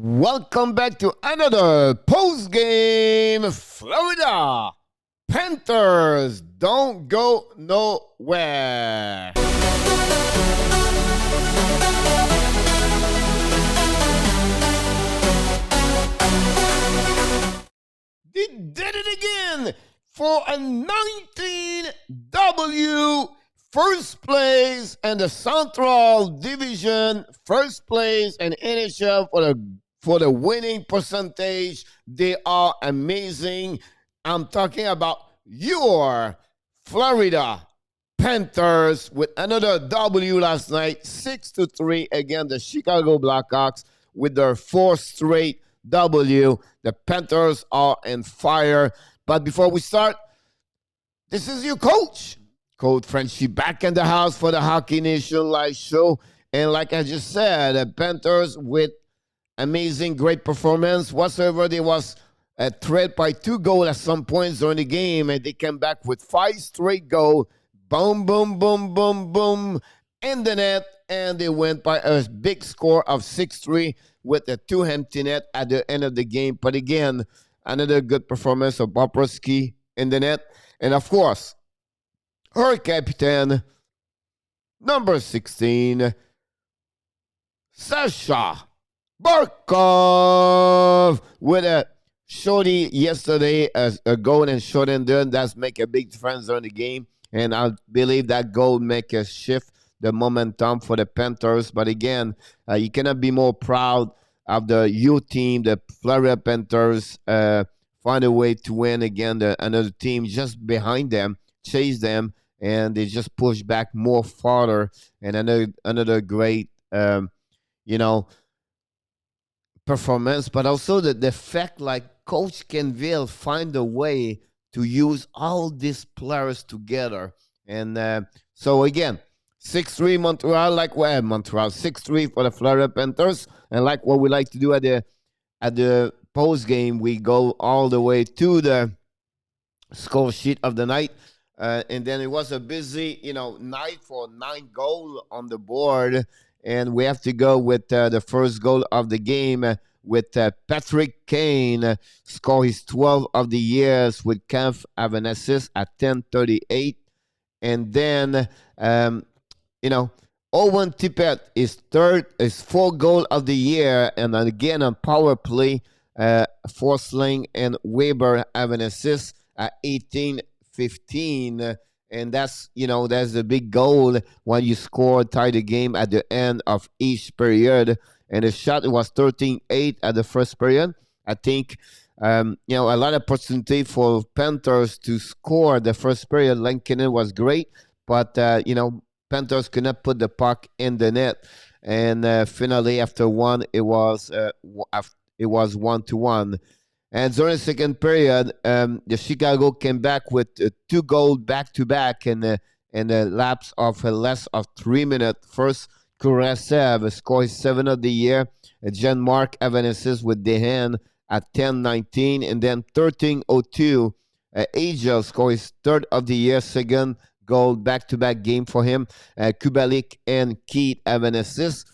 Welcome back to another post-game Florida Panthers. Don't go nowhere. They did it again for a 19W first place in the Central Division, first place in NHL for the winning percentage. They are amazing. I'm talking about your Florida Panthers with another W last night, 6-3 against the Chicago Blackhawks with their fourth straight W. The Panthers are on fire. But before we start, this is your coach, Coach Frenchie, back in the house for the Hockey Nation live show. And like I just said, the Panthers with amazing, great performance. Whatsoever, there was a threat by 2 goals at some points during the game, and they came back with 5 straight goals. Boom, boom, boom, boom, boom, in the net, and they went by a big score of 6-3 with a 2 empty net at the end of the game. But again, another good performance of Bobrovsky in the net. And of course, her captain, number 16, Sasha Barkov, with a shorty yesterday, as a goal and short and done. That's make a big difference during the game. And I believe that goal make a shift the momentum for the Panthers. But again, you cannot be more proud of the U team, the Florida Panthers. Find a way to win again. Another team just behind them, chase them, and they just push back more farther. And another great, performance. But also the fact, like Coach Kenville find a way to use all these players together. And so again, 6-3 Montreal, Montreal 6-3 for the Florida Panthers. And like what we like to do at the post game, we go all the way to the score sheet of the night. And then it was a busy, night for 9 goals on the board. And we have to go with the first goal of the game with Patrick Kane score his 12 of the years with Kampf have an assist at 10:38. And then, Owen Tippett is 4th goal of the year. And again, on power play, Forsling and Weber have an assist at 18:15. And that's the big goal when you score, tie the game at the end of each period. And the shot was 13-8 at the first period. I think, a lot of opportunity for Panthers to score the first period. Lankinen was great, but, Panthers could not put the puck in the net. And finally, after one, it was 1-1. And during the second period, the Chicago came back with 2 goals back-to-back in a lapse of less of 3 minutes. First, Kurasev scored his 7th of the year. Jean-Marc have an assist with Dehan at 10:19. And then 13:02, Agel scored his 3rd of the year, 2nd goal back-to-back game for him. Kubalik and Keith have an assist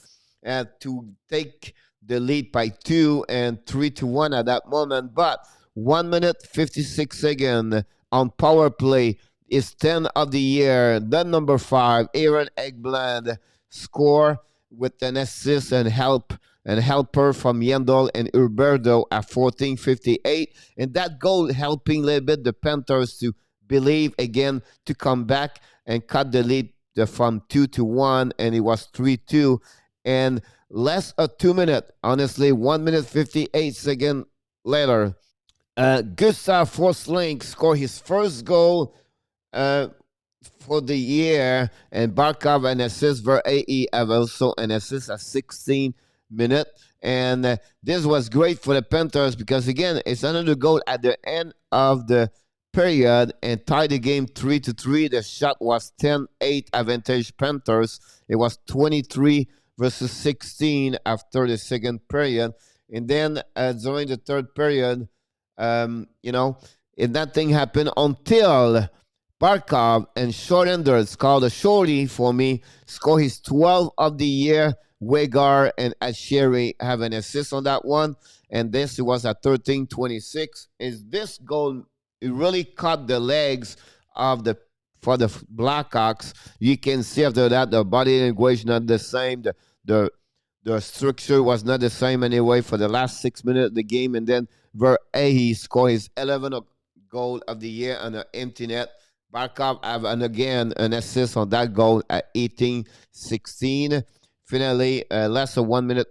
to take the lead by 2 and 3-1 at that moment. But 1 minute 56 seconds on power play is 10 of the year. Then number 5, Aaron Ekblad score with an assist and helper from Yandel and Urberto at 14:58. And that goal helping a little bit the Panthers to believe again to come back and cut the lead from 2-1, and it was 3-2. And less of 2 minutes, honestly, 1 minute 58 seconds later, Gustav Forsling scored his first goal for the year, and Barkov an assist. Verhey have also an assist at 16 minutes. And this was great for the Panthers because, again, it's another goal at the end of the period and tied the game 3-3. The shot was 10-8 advantage Panthers. It was 23 versus 16 after the second period. And then during the third period, nothing happened until Barkov and shortender, it's called a shorty for me, score his 12th of the year. Wegar and Asheri have an assist on that one. And this was at 13:26. Is this goal, it really cut the legs of the for the Blackhawks. You can see after that the body language not the same. The the structure was not the same anyway for the last 6 minutes of the game. And then Verheij scored his 11th goal of the year on an empty net. Barkov have and again an assist on that goal at 18:16. Finally, less than 1 minute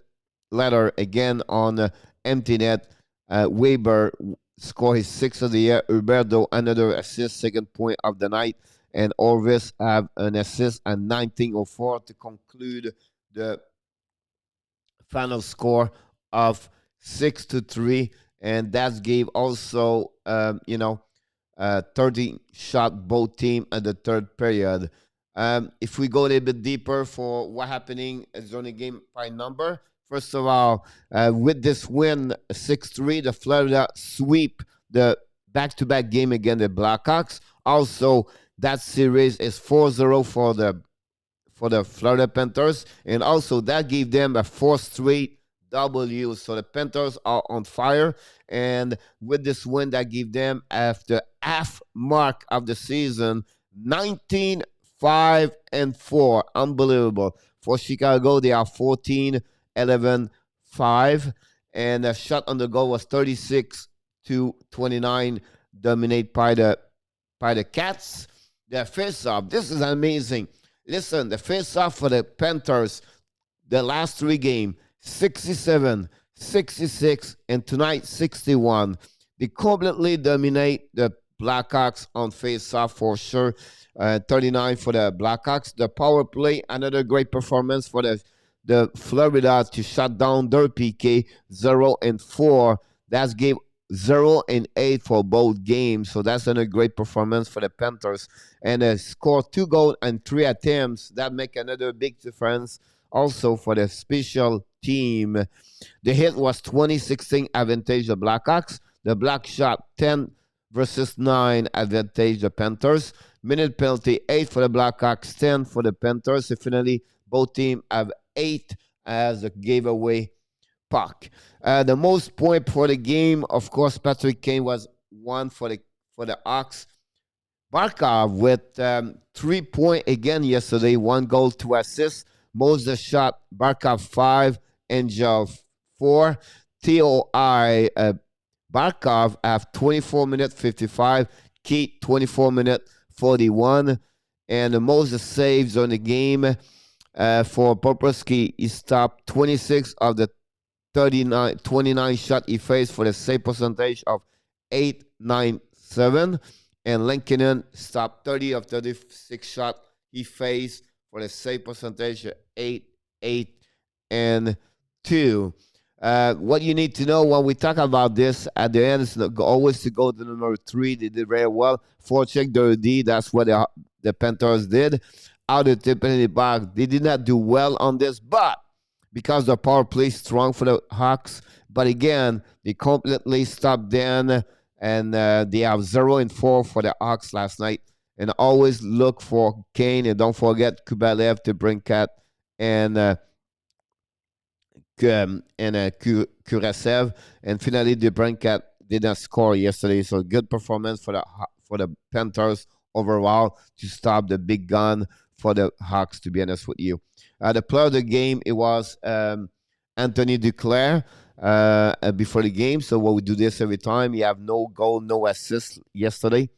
later, again on empty net, Weber scored his sixth of the year. Huberto another assist, second point of the night, and Orvis have an assist at 19:04 to conclude the final score of 6-3, and that gave also 30 shot both team at the third period. If we go a little bit deeper for what happening during the game by number, first of all, with this win 6-3, the Florida sweep the back-to-back game against the Blackhawks. Also, that series is 4-0 for the Florida Panthers, and also that gave them a fourth straight W. So the Panthers are on fire, and with this win, that gave them after half mark of the season 19-5-4. Unbelievable. For Chicago, they are 14-11-5, and the shot on the goal was 36-29, dominated by the Cats. Their face-off, this is amazing. Listen, the face-off for the Panthers, the last three games, 67, 66, and tonight 61. They completely dominate the Blackhawks on face-off for sure. 39 for the Blackhawks. The power play, another great performance for the Florida to shut down their PK, 0-4. That's game 0-8 for both games. So that's a great performance for the Panthers. And score 2 goals and 3 attempts. That make another big difference also for the special team. The hit was 2016 advantage the Blackhawks. The Black shot 10 versus 9 advantage the Panthers. Minute penalty 8 for the Blackhawks, 10 for the Panthers. So finally, both teams have 8 as a giveaway puck. The most point for the game, of course, Patrick Kane was 1 for the Hawks. Barkov with 3 points again yesterday, 1 goal, 2 assists. Most the shot, Barkov 5, Angel 4. TOI Barkov have 24 minutes 55, Keith 24 minutes 41, and the most saves on the game for Bobrovsky. He stopped 26 of the 29 shot he faced for the save percentage of 897, and Lankinen stopped 30 of 36 shot he faced for the save percentage of 8-8-2. What you need to know when we talk about this at the end is always to go to number 3. They did very well. Forecheck their D. That's what the Panthers did. Out of tip in the box. They did not do well on this, but because the power play is strong for the Hawks. But again, they completely stopped them, and they have 0-4 for the Hawks last night. And always look for Kane, and don't forget Kubalev to bring Cat and Kurasev. And finally, the Brinkat did not score yesterday. So good performance for the Panthers overall to stop the big gun for the Hawks, to be honest with you. The player of the game, it was Anthony Duclair before the game. So we do this every time. You have no goal, no assist yesterday.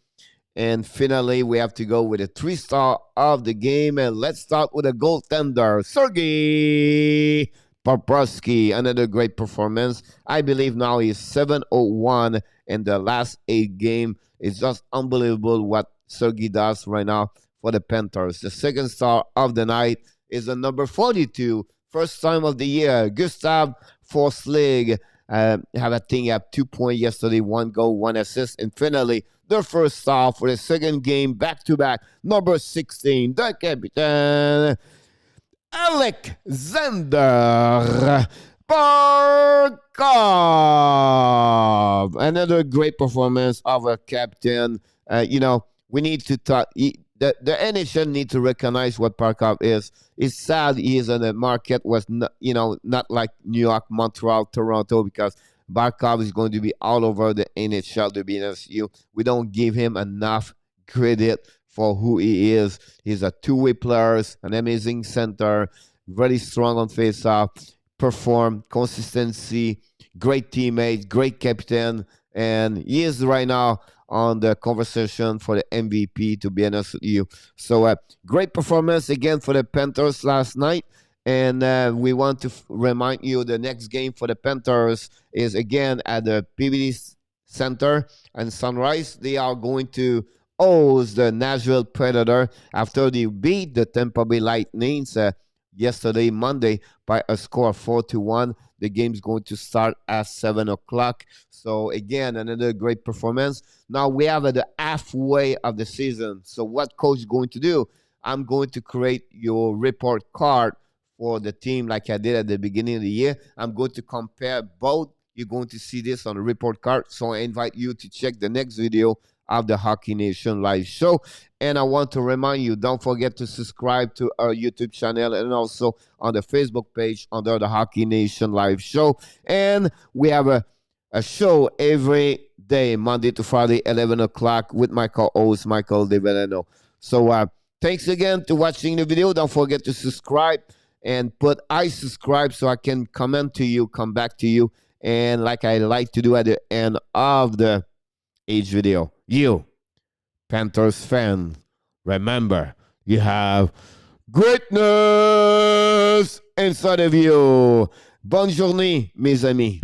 And finally, we have to go with a 3-star of the game. And let's start with a goaltender, Sergei Bobrovsky. Another great performance. I believe now he's 7-01 in the last 8 games. It's just unbelievable what Sergei does right now for the Panthers. The second star of the night is the number 42. First time of the year, Gustav Forsling. Have 2 points yesterday, 1 goal, 1 assist. And finally, the first star for the second game back-to-back, number 16, the captain, Alexander Barkov. Another great performance of a captain. we need to talk. The NHL need to recognize what Barkov is. It's sad he is on the market was not, not like New York, Montreal, Toronto, because Barkov is going to be all over the NHL. To be honest, we don't give him enough credit for who he is. He's a two-way player, an amazing center, very strong on face-off, perform, consistency, great teammate, great captain, and he is right now on the conversation for the MVP, to be honest with you. So, great performance again for the Panthers last night. And we want to remind you the next game for the Panthers is again at the PBD Center and Sunrise. They are going to host the Nashville Predator after they beat the Tampa Bay Lightning yesterday, Monday, by a score of 4-1. The game's going to start at 7 o'clock. So, again, another great performance. Now, we have the halfway of the season. So, what coach is going to do? I'm going to create your report card for the team like I did at the beginning of the year. I'm going to compare both. You're going to see this on the report card. So, I invite you to check the next video of the Hockey Nation live show. And I want to remind you, don't forget to subscribe to our YouTube channel and also on the Facebook page under the Hockey Nation live show. And we have a show every day, Monday to Friday, 11 o'clock with my co-host, Michael DeVeleno. So thanks again to watching the video. Don't forget to subscribe and put I subscribe so I can comment to you, come back to you. And like I like to do at the end of each video, you, Panthers fan, remember, you have greatness inside of you. Bonne journée, mes amis.